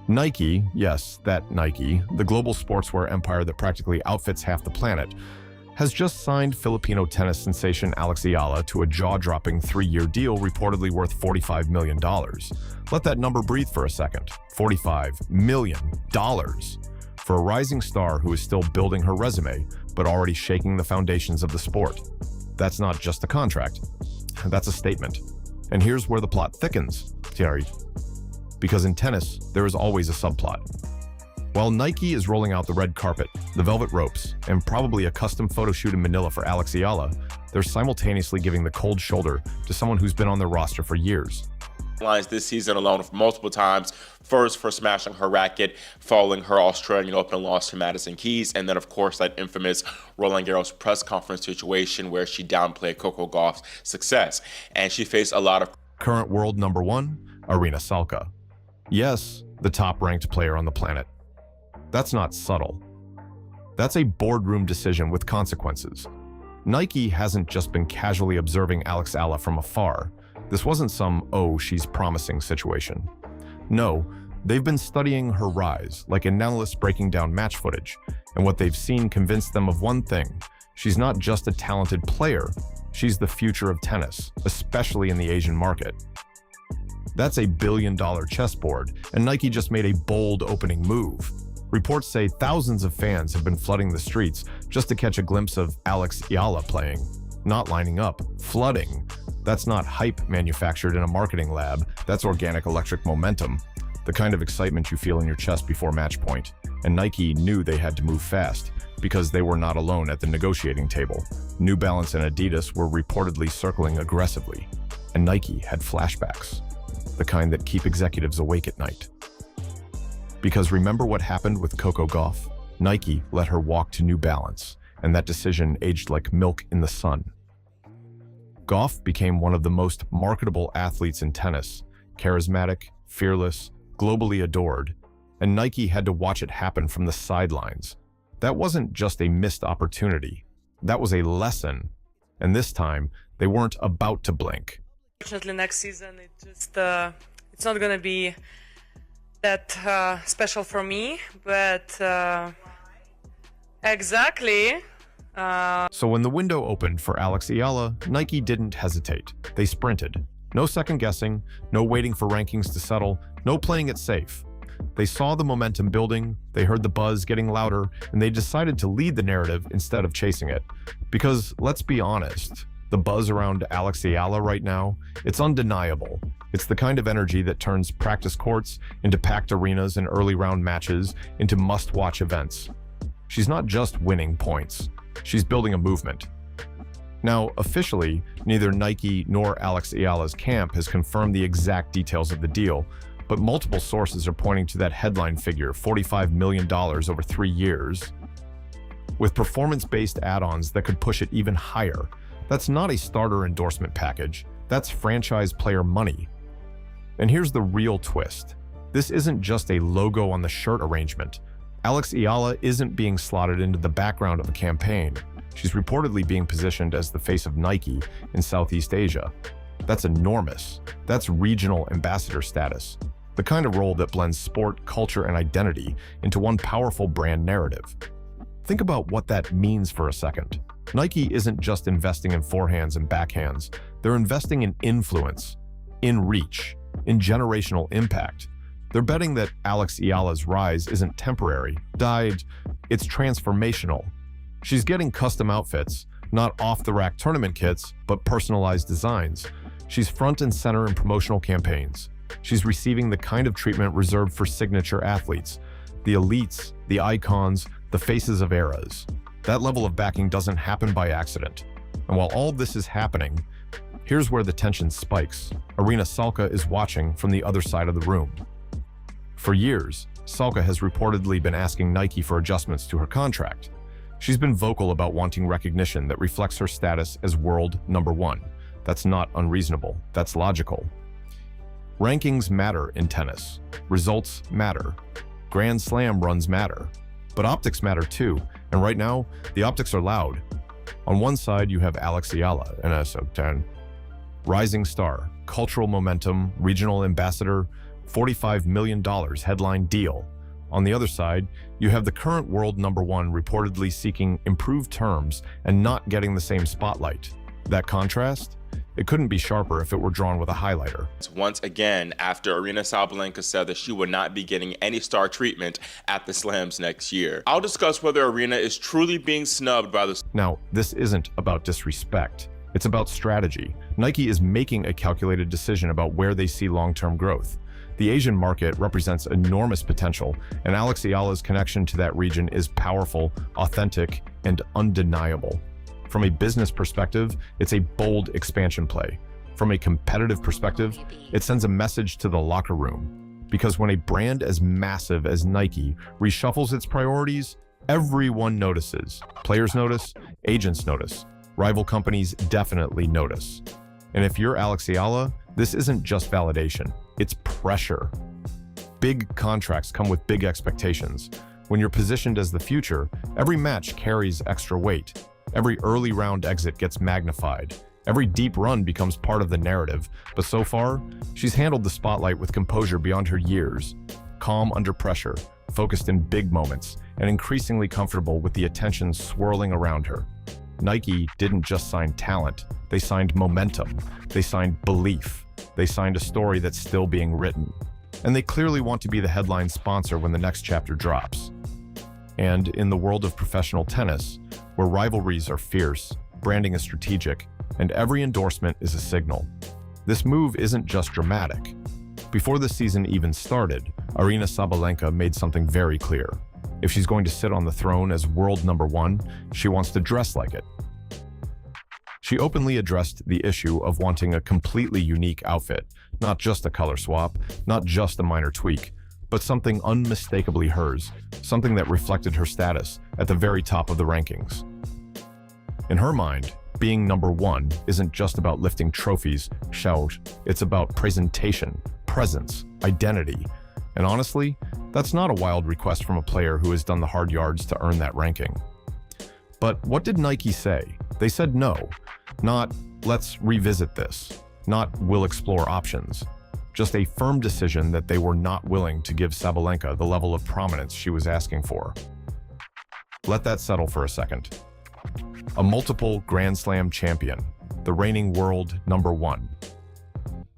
Nike, yes, that Nike, the global sportswear empire that practically outfits half the planet, has just signed Filipino tennis sensation Alex Eala to a jaw-dropping 3-year deal reportedly worth $45 million. Let that number breathe for a second. $45 million for a rising star who is still building her resume, but already shaking the foundations of the sport. That's not just a contract. That's a statement. And here's where the plot thickens, Thierry. Because in tennis, there is always a subplot. While Nike is rolling out the red carpet, the velvet ropes, and probably a custom photo shoot in Manila for Alex Eala, they're simultaneously giving the cold shoulder to someone who's been on their roster for years. Lines this season alone multiple times. First for smashing her racket, following her Australian Open loss to Madison Keys, and then of course that infamous Roland Garros press conference situation where she downplayed Coco Gauff's success, and she faced a lot of current world number 1, Aryna Salka. Yes, the top-ranked player on the planet. That's not subtle. That's a boardroom decision with consequences. Nike hasn't just been casually observing Alex Eala from afar. This wasn't some, oh, she's promising situation. No, they've been studying her rise, like an analyst breaking down match footage, and what they've seen convinced them of one thing. She's not just a talented player, she's the future of tennis, especially in the Asian market. That's a billion-dollar chessboard, and Nike just made a bold opening move. Reports say thousands of fans have been flooding the streets just to catch a glimpse of Alex Eala playing. Not lining up, flooding. That's not hype manufactured in a marketing lab, that's organic electric momentum, the kind of excitement you feel in your chest before match point. And Nike knew they had to move fast, because they were not alone at the negotiating table. New Balance and Adidas were reportedly circling aggressively, and Nike had flashbacks, the kind that keep executives awake at night. Because remember what happened with Coco Gauff? Nike let her walk to New Balance, and that decision aged like milk in the sun. Gauff became one of the most marketable athletes in tennis, charismatic, fearless, globally adored, and Nike had to watch it happen from the sidelines. That wasn't just a missed opportunity, that was a lesson, and this time, they weren't about to blink. Unfortunately, next season, it's not gonna be that special for me, but exactly. So when the window opened for Alex Eala, Nike didn't hesitate. They sprinted. No second guessing, no waiting for rankings to settle, no playing it safe. They saw the momentum building, they heard the buzz getting louder, and they decided to lead the narrative instead of chasing it. Because let's be honest, the buzz around Alex Eala right now, it's undeniable. It's the kind of energy that turns practice courts into packed arenas and early round matches into must-watch events. She's not just winning points, she's building a movement. Now, officially, neither Nike nor Alex Eala's camp has confirmed the exact details of the deal, but multiple sources are pointing to that headline figure, $45 million over 3 years, with performance-based add-ons that could push it even higher. That's not a starter endorsement package, that's franchise player money. And here's the real twist. This isn't just a logo on the shirt arrangement. Alex Eala isn't being slotted into the background of a campaign. She's reportedly being positioned as the face of Nike in Southeast Asia. That's enormous. That's regional ambassador status. The kind of role that blends sport, culture, and identity into one powerful brand narrative. Think about what that means for a second. Nike isn't just investing in forehands and backhands. They're investing in influence, in reach, in generational impact. They're betting that Alex Eala's rise isn't temporary, it's transformational. She's getting custom outfits, not off-the-rack tournament kits, but personalized designs. She's front and center in promotional campaigns. She's receiving the kind of treatment reserved for signature athletes, the elites, the icons, the faces of eras. That level of backing doesn't happen by accident. And while all this is happening, here's where the tension spikes. Aryna Salka is watching from the other side of the room. For years, Salka has reportedly been asking Nike for adjustments to her contract. She's been vocal about wanting recognition that reflects her status as world number 1. That's not unreasonable, that's logical. Rankings matter in tennis. Results matter. Grand Slam runs matter. But optics matter too, and right now, the optics are loud. On one side, you have Alex Eala, an SO10, rising star, cultural momentum, regional ambassador, $45 million headline deal. On the other side, you have the current world number one reportedly seeking improved terms and not getting the same spotlight. That contrast? It couldn't be sharper if it were drawn with a highlighter. Once again, after Aryna Sabalenka said that she would not be getting any star treatment at the SLAMS next year. I'll discuss whether Aryna is truly being snubbed by the... Now, this isn't about disrespect. It's about strategy. Nike is making a calculated decision about where they see long-term growth. The Asian market represents enormous potential, and Alex Eala's connection to that region is powerful, authentic, and undeniable. From a business perspective, it's a bold expansion play. From a competitive perspective, it sends a message to the locker room. Because when a brand as massive as Nike reshuffles its priorities, everyone notices. Players notice, agents notice, rival companies definitely notice. And if you're Alex Eala, this isn't just validation, it's pressure. Big contracts come with big expectations. When you're positioned as the future, every match carries extra weight. Every early round exit gets magnified. Every deep run becomes part of the narrative. But so far, she's handled the spotlight with composure beyond her years. Calm under pressure, focused in big moments, and increasingly comfortable with the attention swirling around her. Nike didn't just sign talent, they signed momentum. They signed belief. They signed a story that's still being written. And they clearly want to be the headline sponsor when the next chapter drops. And in the world of professional tennis, where rivalries are fierce, branding is strategic, and every endorsement is a signal, this move isn't just dramatic. Before the season even started, Aryna Sabalenka made something very clear. If she's going to sit on the throne as world number one, she wants to dress like it. She openly addressed the issue of wanting a completely unique outfit, not just a color swap, not just a minor tweak, but something unmistakably hers, something that reflected her status at the very top of the rankings. In her mind, being number one isn't just about lifting trophies, shout, it's about presentation, presence, identity. And honestly, that's not a wild request from a player who has done the hard yards to earn that ranking. But what did Nike say? They said no, not let's revisit this, not we'll explore options. Just a firm decision that they were not willing to give Sabalenka the level of prominence she was asking for. Let that settle for a second. A multiple Grand Slam champion, the reigning world number one.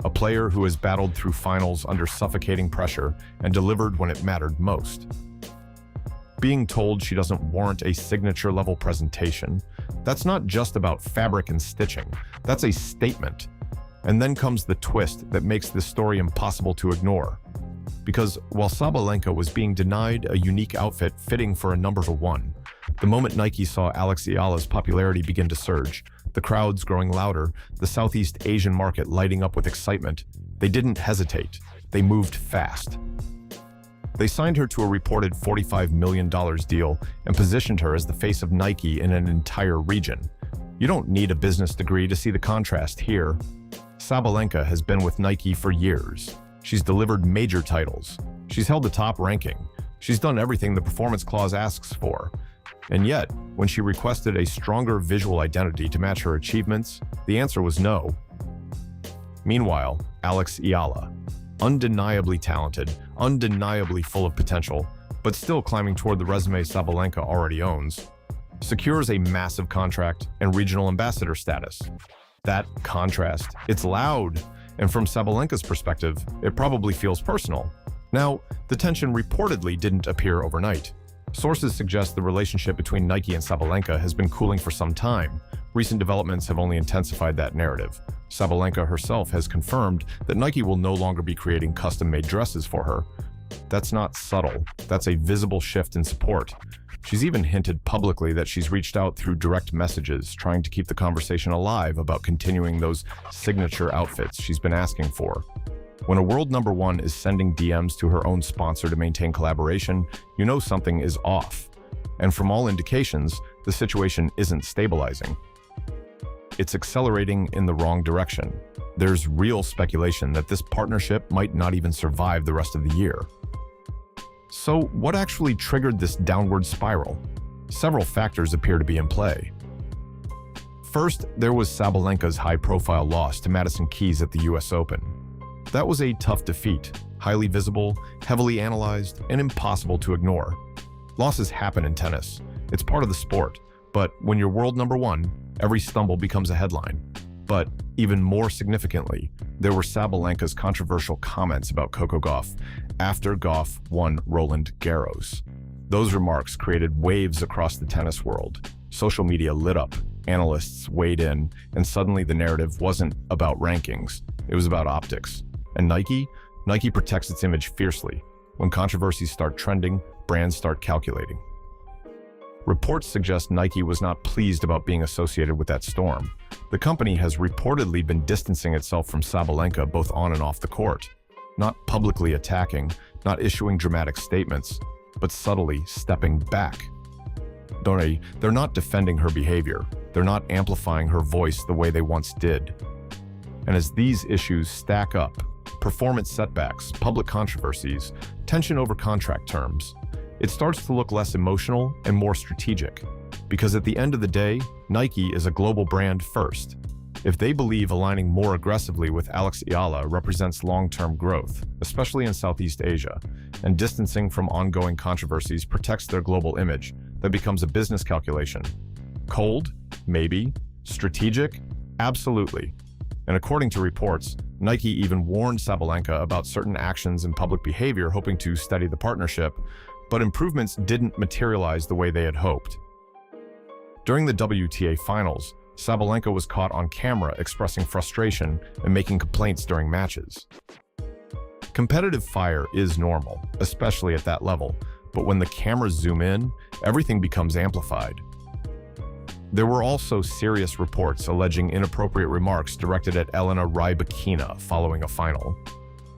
A player who has battled through finals under suffocating pressure and delivered when it mattered most. Being told she doesn't warrant a signature-level presentation, that's not just about fabric and stitching, that's a statement. And then comes the twist that makes this story impossible to ignore. Because while Sabalenka was being denied a unique outfit fitting for a number one, the moment Nike saw Alex Eala's popularity begin to surge, the crowds growing louder, the Southeast Asian market lighting up with excitement, they didn't hesitate. They moved fast. They signed her to a reported $45 million deal and positioned her as the face of Nike in an entire region. You don't need a business degree to see the contrast here. Sabalenka has been with Nike for years. She's delivered major titles. She's held the top ranking. She's done everything the performance clause asks for. And yet, when she requested a stronger visual identity to match her achievements, the answer was no. Meanwhile, Alex Eala, undeniably talented, undeniably full of potential, but still climbing toward the resume Sabalenka already owns, secures a massive contract and regional ambassador status. That contrast, it's loud, and from Sabalenka's perspective, it probably feels personal. Now, the tension reportedly didn't appear overnight. Sources suggest the relationship between Nike and Sabalenka has been cooling for some time. Recent developments have only intensified that narrative. Sabalenka herself has confirmed that Nike will no longer be creating custom-made dresses for her. That's not subtle, that's a visible shift in support. She's even hinted publicly that she's reached out through direct messages, trying to keep the conversation alive about continuing those signature outfits she's been asking for. When a world number one is sending DMs to her own sponsor to maintain collaboration, you know something is off. And from all indications, the situation isn't stabilizing. It's accelerating in the wrong direction. There's real speculation that this partnership might not even survive the rest of the year. So what actually triggered this downward spiral? Several factors appear to be in play. First, there was Sabalenka's high-profile loss to Madison Keys at the US Open. That was a tough defeat, highly visible, heavily analyzed, and impossible to ignore. Losses happen in tennis. It's part of the sport. But when you're world number one, every stumble becomes a headline. But even more significantly, there were Sabalenka's controversial comments about Coco Gauff after Gauff won Roland Garros. Those remarks created waves across the tennis world. Social media lit up, analysts weighed in, and suddenly the narrative wasn't about rankings, it was about optics. And Nike protects its image fiercely. When controversies start trending, brands start calculating. Reports suggest Nike was not pleased about being associated with that storm. The company has reportedly been distancing itself from Sabalenka both on and off the court. Not publicly attacking, not issuing dramatic statements, but subtly stepping back. They're not defending her behavior. They're not amplifying her voice the way they once did. And as these issues stack up, performance setbacks, public controversies, tension over contract terms, it starts to look less emotional and more strategic. Because at the end of the day, Nike is a global brand first. If they believe aligning more aggressively with Alex Eala represents long-term growth, especially in Southeast Asia, and distancing from ongoing controversies protects their global image, that becomes a business calculation. Cold? Maybe. Strategic? Absolutely. And according to reports, Nike even warned Sabalenka about certain actions and public behavior, hoping to steady the partnership, but improvements didn't materialize the way they had hoped. During the WTA finals, Sabalenka was caught on camera expressing frustration and making complaints during matches. Competitive fire is normal, especially at that level, but when the cameras zoom in, everything becomes amplified. There were also serious reports alleging inappropriate remarks directed at Elena Rybakina following a final.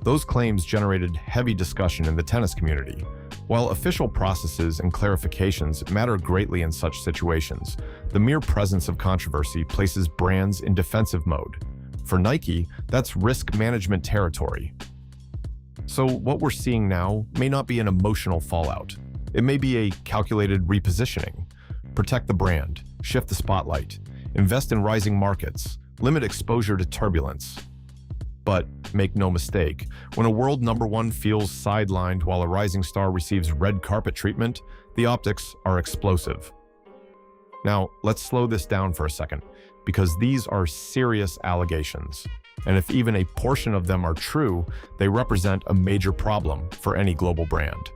Those claims generated heavy discussion in the tennis community. While official processes and clarifications matter greatly in such situations, the mere presence of controversy places brands in defensive mode. For Nike, that's risk management territory. So what we're seeing now may not be an emotional fallout. It may be a calculated repositioning. Protect the brand, shift the spotlight, invest in rising markets, limit exposure to turbulence. But make no mistake, when a world number one feels sidelined while a rising star receives red carpet treatment, the optics are explosive. Now, let's slow this down for a second, because these are serious allegations. And if even a portion of them are true, they represent a major problem for any global brand.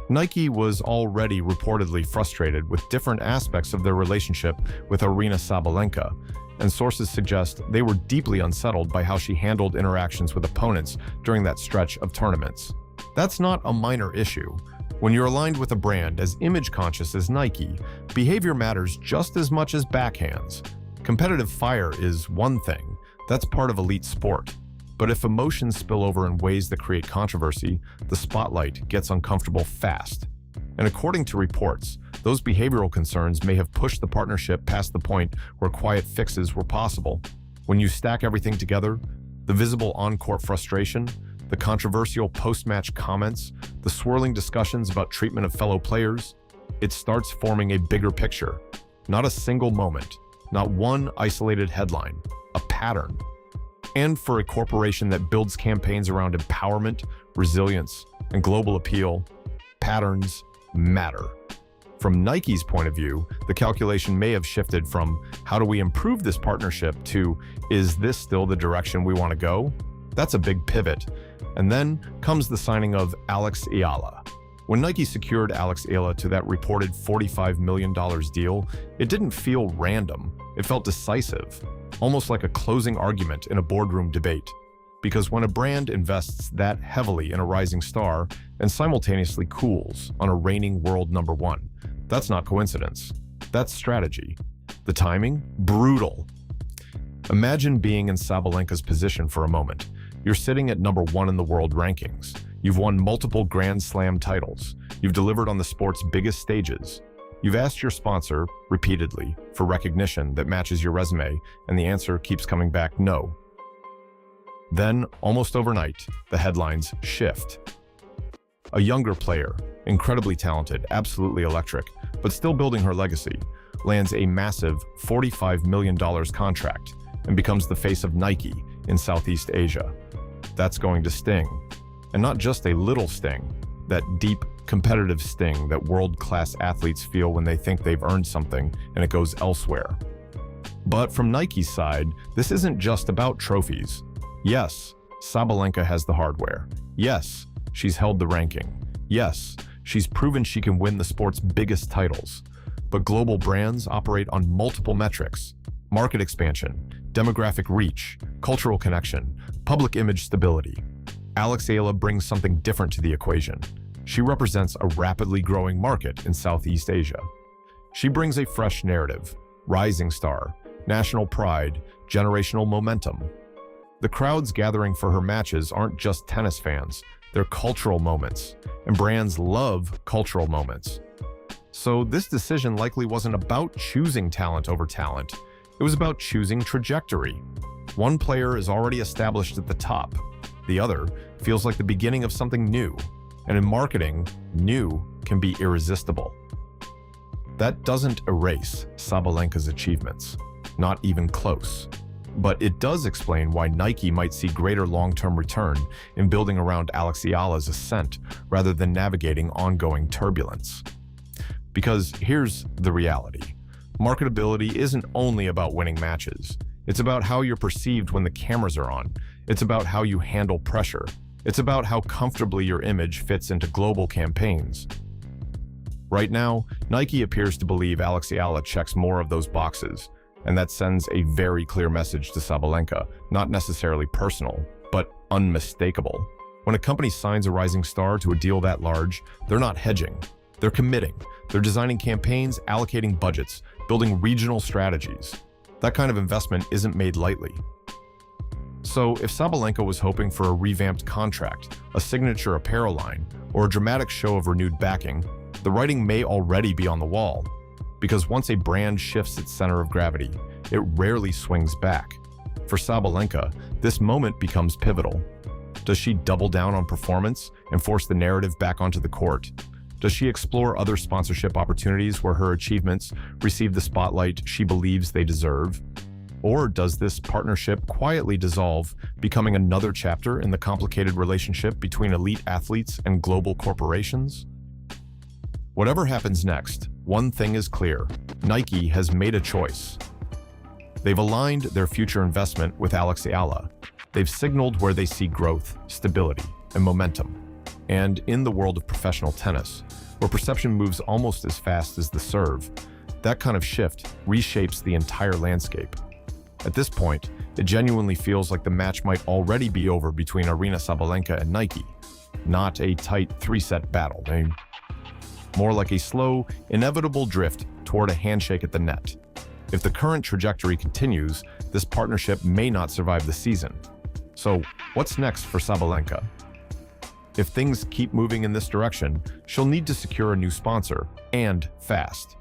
Nike was already reportedly frustrated with different aspects of their relationship with Aryna Sabalenka, and sources suggest they were deeply unsettled by how she handled interactions with opponents during that stretch of tournaments. That's not a minor issue. When you're aligned with a brand as image-conscious as Nike, behavior matters just as much as backhands. Competitive fire is one thing. That's part of elite sport. But if emotions spill over in ways that create controversy, the spotlight gets uncomfortable fast. And according to reports, those behavioral concerns may have pushed the partnership past the point where quiet fixes were possible. When you stack everything together, the visible on-court frustration, the controversial post-match comments, the swirling discussions about treatment of fellow players, it starts forming a bigger picture. Not a single moment, not one isolated headline, a pattern. And for a corporation that builds campaigns around empowerment, resilience, and global appeal, patterns matter. From Nike's point of view, the calculation may have shifted from how do we improve this partnership to is this still the direction we want to go? That's a big pivot. And then comes the signing of Alex Eala. When Nike secured Alex Eala to that reported $45 million deal, it didn't feel random. It felt decisive, almost like a closing argument in a boardroom debate. Because when a brand invests that heavily in a rising star and simultaneously cools on a reigning world number one, that's not coincidence. That's strategy. The timing? Brutal. Imagine being in Sabalenka's position for a moment. You're sitting at number one in the world rankings. You've won multiple Grand Slam titles. You've delivered on the sport's biggest stages. You've asked your sponsor, repeatedly, for recognition that matches your resume, and the answer keeps coming back no. Then, almost overnight, the headlines shift. A younger player, incredibly talented, absolutely electric, but still building her legacy, lands a massive $45 million contract and becomes the face of Nike in Southeast Asia. That's going to sting. And not just a little sting, that deep, competitive sting that world-class athletes feel when they think they've earned something and it goes elsewhere. But from Nike's side, this isn't just about trophies. Yes, Sabalenka has the hardware. Yes, she's held the ranking. Yes, she's proven she can win the sport's biggest titles. But global brands operate on multiple metrics: market expansion, demographic reach, cultural connection, public image stability. Eala brings something different to the equation. She represents a rapidly growing market in Southeast Asia. She brings a fresh narrative, rising star, national pride, generational momentum. The crowds gathering for her matches aren't just tennis fans, they're cultural moments, and brands love cultural moments. So this decision likely wasn't about choosing talent over talent, it was about choosing trajectory. One player is already established at the top, the other feels like the beginning of something new, and in marketing, new can be irresistible. That doesn't erase Sabalenka's achievements, not even close. But it does explain why Nike might see greater long-term return in building around Eala's ascent rather than navigating ongoing turbulence. Because here's the reality. Marketability isn't only about winning matches. It's about how you're perceived when the cameras are on. It's about how you handle pressure. It's about how comfortably your image fits into global campaigns. Right now, Nike appears to believe Eala checks more of those boxes, and that sends a very clear message to Sabalenka, not necessarily personal, but unmistakable. When a company signs a rising star to a deal that large, they're not hedging. They're committing. They're designing campaigns, allocating budgets, building regional strategies. That kind of investment isn't made lightly. So if Sabalenka was hoping for a revamped contract, a signature apparel line, or a dramatic show of renewed backing, the writing may already be on the wall. Because once a brand shifts its center of gravity, it rarely swings back. For Sabalenka, this moment becomes pivotal. Does she double down on performance and force the narrative back onto the court? Does she explore other sponsorship opportunities where her achievements receive the spotlight she believes they deserve? Or does this partnership quietly dissolve, becoming another chapter in the complicated relationship between elite athletes and global corporations? Whatever happens next, one thing is clear: Nike has made a choice. They've aligned their future investment with Eala. They've signaled where they see growth, stability, and momentum. And in the world of professional tennis, where perception moves almost as fast as the serve, that kind of shift reshapes the entire landscape. At this point, it genuinely feels like the match might already be over between Aryna Sabalenka and Nike, not a tight three-set battle. More like a slow, inevitable drift toward a handshake at the net. If the current trajectory continues, this partnership may not survive the season. So, what's next for Sabalenka? If things keep moving in this direction, she'll need to secure a new sponsor, and fast.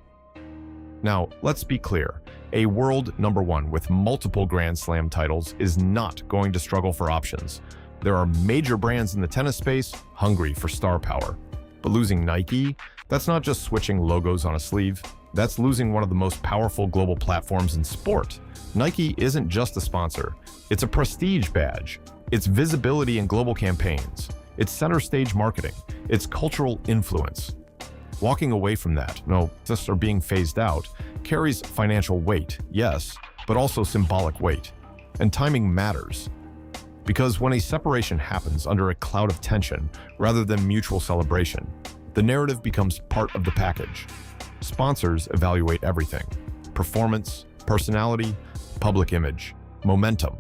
Now, let's be clear. A world number one with multiple Grand Slam titles is not going to struggle for options. There are major brands in the tennis space hungry for star power. But losing Nike, that's not just switching logos on a sleeve. That's losing one of the most powerful global platforms in sport. Nike isn't just a sponsor. It's a prestige badge. It's visibility in global campaigns. It's center stage marketing. It's cultural influence. Walking away from that, or being phased out, carries financial weight, yes, but also symbolic weight. And timing matters. Because when a separation happens under a cloud of tension rather than mutual celebration, the narrative becomes part of the package. Sponsors evaluate everything: performance, personality, public image, momentum.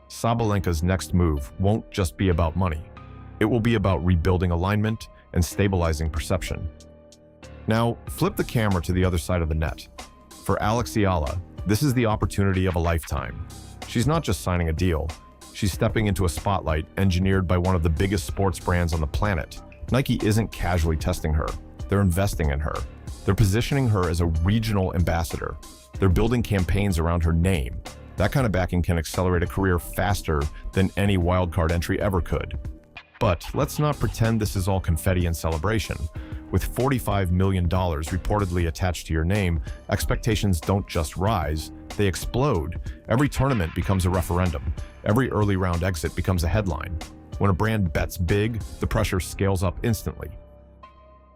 Sabalenka's next move won't just be about money. It will be about rebuilding alignment and stabilizing perception. Now, flip the camera to the other side of the net. For Eala, this is the opportunity of a lifetime. She's not just signing a deal. She's stepping into a spotlight engineered by one of the biggest sports brands on the planet. Nike isn't casually testing her. They're investing in her. They're positioning her as a regional ambassador. They're building campaigns around her name. That kind of backing can accelerate a career faster than any wildcard entry ever could. But let's not pretend this is all confetti and celebration. With $45 million reportedly attached to your name, expectations don't just rise, they explode. Every tournament becomes a referendum. Every early round exit becomes a headline. When a brand bets big, the pressure scales up instantly.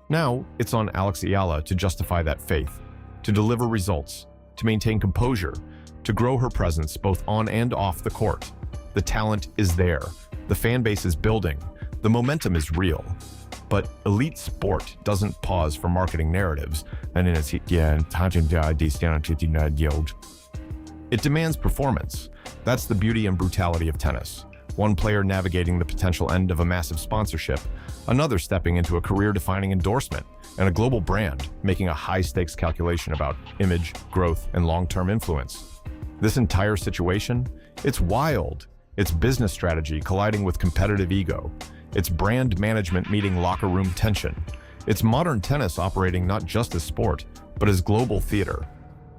Now, it's on Eala to justify that faith, to deliver results, to maintain composure, to grow her presence both on and off the court. The talent is there, the fan base is building, the momentum is real. But elite sport doesn't pause for marketing narratives, it demands performance. That's the beauty and brutality of tennis. One player navigating the potential end of a massive sponsorship, another stepping into a career-defining endorsement, and a global brand making a high-stakes calculation about image, growth, and long-term influence. This entire situation, it's wild. It's business strategy colliding with competitive ego. It's brand management meeting locker room tension. It's modern tennis operating not just as sport, but as global theater.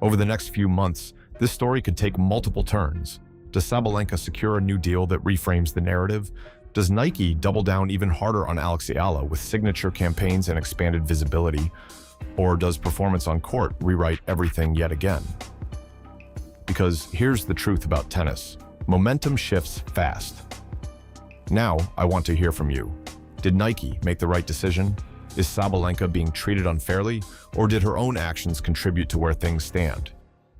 Over the next few months, this story could take multiple turns. Does Sabalenka secure a new deal that reframes the narrative? Does Nike double down even harder on Eala with signature campaigns and expanded visibility? Or does performance on court rewrite everything yet again? Because here's the truth about tennis. Momentum shifts fast. Now, I want to hear from you. Did Nike make the right decision? Is Sabalenka being treated unfairly? Or did her own actions contribute to where things stand?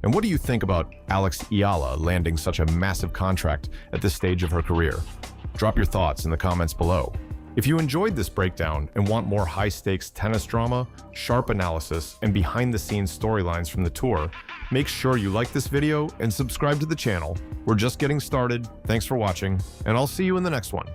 And what do you think about Eala landing such a massive contract at this stage of her career? Drop your thoughts in the comments below. If you enjoyed this breakdown and want more high-stakes tennis drama, sharp analysis, and behind-the-scenes storylines from the tour, make sure you like this video and subscribe to the channel. We're just getting started. Thanks for watching, and I'll see you in the next one.